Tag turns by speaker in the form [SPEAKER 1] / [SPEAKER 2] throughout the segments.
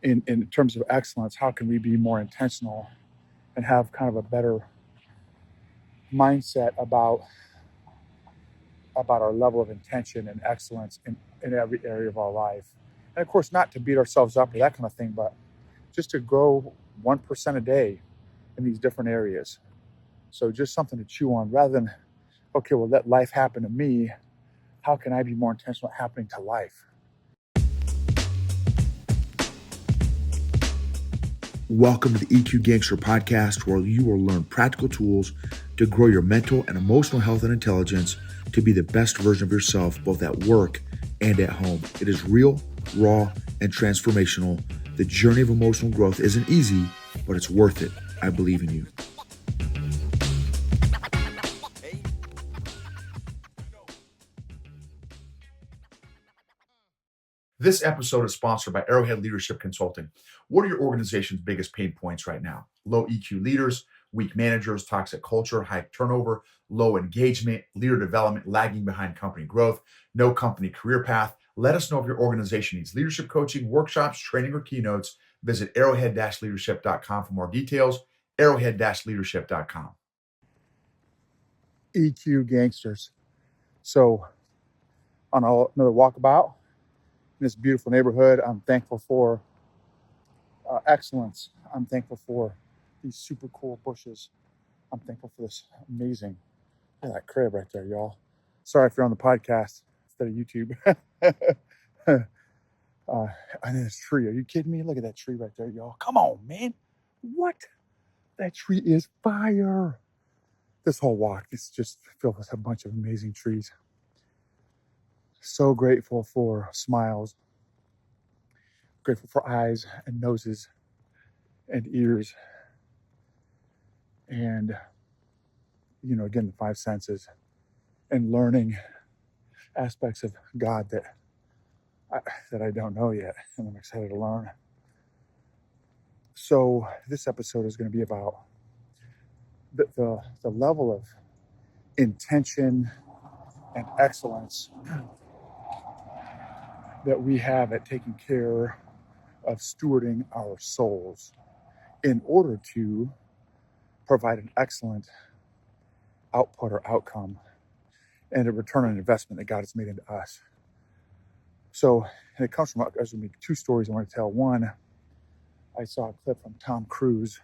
[SPEAKER 1] in terms of excellence, how can we be more intentional and have kind of a better mindset about our level of intention and excellence in every area of our life. And of course, not to beat ourselves up or that kind of thing, but just to grow 1% a day in these different areas. So just something to chew on rather than, okay, well, let life happen to me. How can I be more intentional at happening to life?
[SPEAKER 2] Welcome to the EQ Gangster podcast, where you will learn practical tools to grow your mental and emotional health and intelligence to be the best version of yourself, both at work and at home. It is real, raw, and transformational. The journey of emotional growth isn't easy, but it's worth it. I believe in you. This episode is sponsored by Arrowhead Leadership Consulting. What are your organization's biggest pain points right now? Low EQ leaders, weak managers, toxic culture, high turnover, low engagement, leader development, lagging behind company growth, no company career path. Let us know if your organization needs leadership coaching, workshops, training, or keynotes. Visit arrowhead-leadership.com for more details. Arrowhead-leadership.com.
[SPEAKER 1] EQ Gangsters. So on another walkabout in this beautiful neighborhood, I'm thankful for excellence. I'm thankful for these super cool bushes. I'm thankful for this amazing, look at that crib right there, y'all. Sorry if you're on the podcast instead of YouTube. And this tree, are you kidding me? Look at that tree right there, y'all. Come on, man. What? That tree is fire. This whole walk is just filled with a bunch of amazing trees. So grateful for smiles, grateful for eyes and noses and ears. And, again, the five senses and learning aspects of God that I don't know yet, and I'm excited to learn. So this episode is going to be about the level of intention and excellence that we have at taking care of stewarding our souls in order to provide an excellent output or outcome and a return on investment that God has made into us. So, and it comes from, there's going to be two stories I want to tell. One, I saw a clip from Tom Cruise.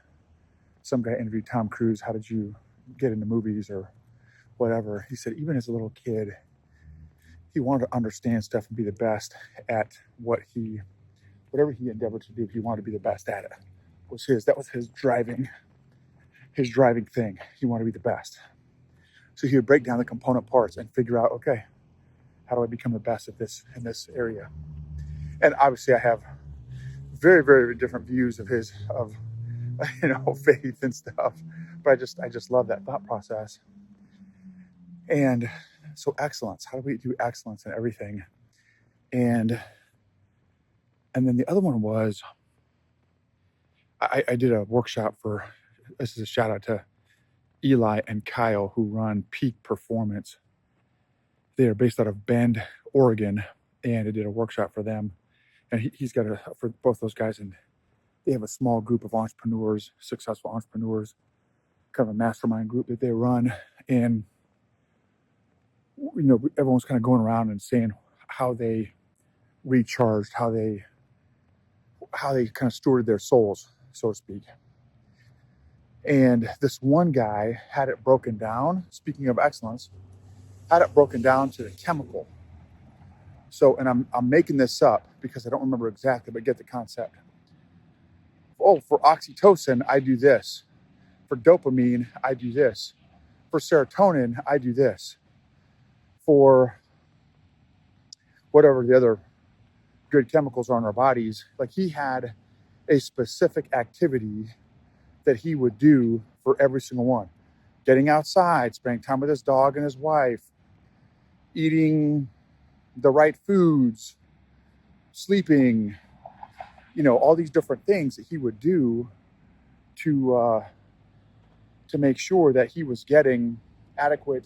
[SPEAKER 1] Some guy interviewed Tom Cruise. How did you get into movies or whatever? He said, even as a little kid, he wanted to understand stuff and be the best at whatever he endeavored to do. He wanted to be the best at it. That was his driving thing. He wanted to be the best. So he would break down the component parts and figure out, okay, how do I become the best at this in this area? And obviously I have very, very different views of faith and stuff. But I just love that thought process. And so excellence, how do we do excellence in everything? And then the other one was, I did a workshop this is a shout out to Eli and Kyle, who run Peak Performance. They are based out of Bend, Oregon, and I did a workshop for them. And he's got for both those guys, and they have a small group of entrepreneurs, successful entrepreneurs, kind of a mastermind group that they run. And, everyone's kind of going around and saying how they recharged, how they kind of stewarded their souls, so to speak. And this one guy had it broken down, speaking of excellence, had it broken down to the chemical. So, and I'm making this up because I don't remember exactly, but get the concept. Oh, for oxytocin, I do this. For dopamine, I do this. For serotonin, I do this. For whatever the other good chemicals are in our bodies, like he had a specific activity that he would do for every single one. Getting outside, spending time with his dog and his wife, eating the right foods, sleeping, all these different things that he would do to make sure that he was getting adequate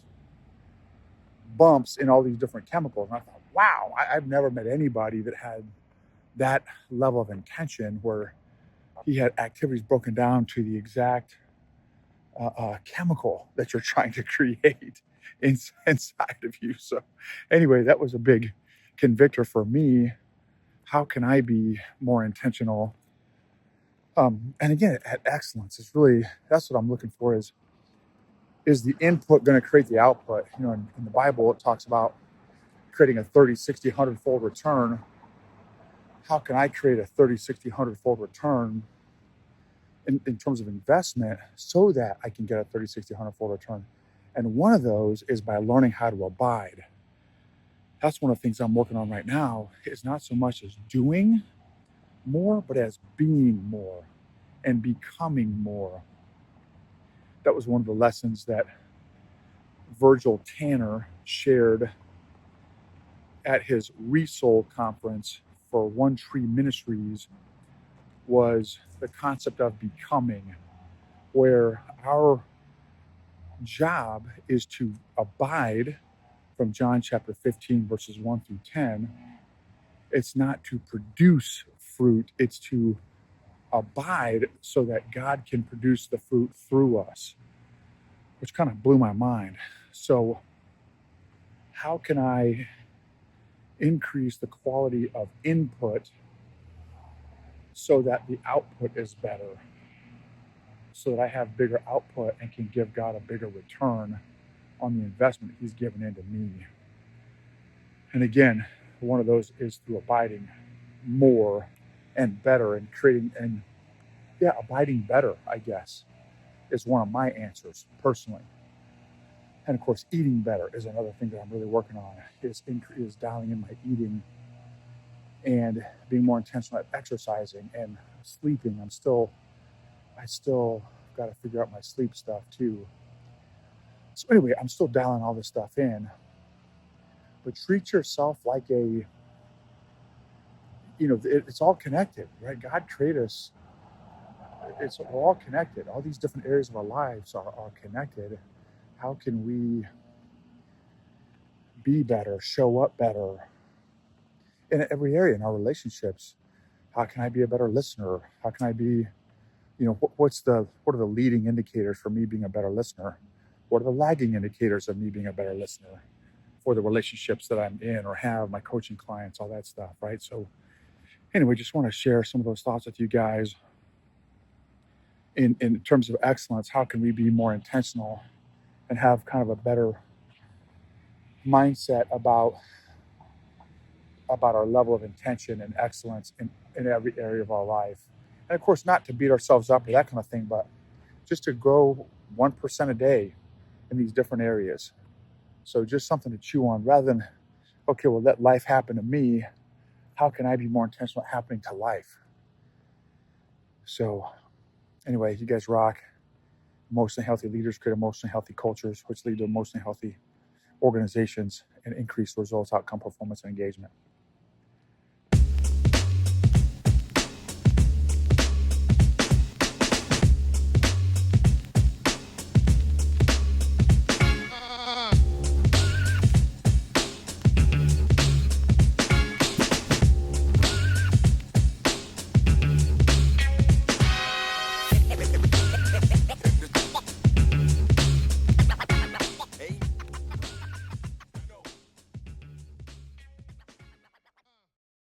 [SPEAKER 1] bumps in all these different chemicals. And I thought, wow, I've never met anybody that had that level of intention where he had activities broken down to the exact chemical that you're trying to create inside of you. So, anyway, that was a big convictor for me. How can I be more intentional? And again, at excellence, it's really that's what I'm looking for. Is the input going to create the output? You know, in the Bible, it talks about creating a 30, 60, 100-fold return. How can I create a 30, 60, 100-fold return in terms of investment so that I can get a 30, 60, 100-fold return? And one of those is by learning how to abide. That's one of the things I'm working on right now. It's not so much as doing more, but as being more and becoming more. That was one of the lessons that Virgil Tanner shared at his Resoul conference for One Tree Ministries, was the concept of becoming, where our job is to abide from John chapter 15, verses 1 through 10. It's not to produce fruit, it's to abide so that God can produce the fruit through us, which kind of blew my mind. So, how can I increase the quality of input so that the output is better, so that I have bigger output and can give God a bigger return on the investment He's given into me? And again, one of those is through abiding more and better and creating, and abiding better, I guess, is one of my answers personally. And of course, eating better is another thing that I'm really working on, is dialing in my eating and being more intentional at exercising and sleeping. I still got to figure out my sleep stuff too. So anyway, I'm still dialing all this stuff in, but treat yourself like it's all connected, right? God created us. We're all connected. All these different areas of our lives are connected. How can we be better, show up better in every area in our relationships? How can I be a better listener? How can I be, what are the leading indicators for me being a better listener? What are the lagging indicators of me being a better listener for the relationships that I'm in or have, my coaching clients, all that stuff, right? So anyway, just want to share some of those thoughts with you guys in terms of excellence. How can we be more intentional and have kind of a better mindset about our level of intention and excellence in every area of our life? And of course, not to beat ourselves up or that kind of thing, but just to grow 1% a day in these different areas. So just something to chew on, rather than, okay, well, let life happen to me. How can I be more intentional at happening to life? So anyway, you guys rock. Emotionally healthy leaders create emotionally healthy cultures, which lead to emotionally healthy organizations and increased results, outcome, performance, and engagement.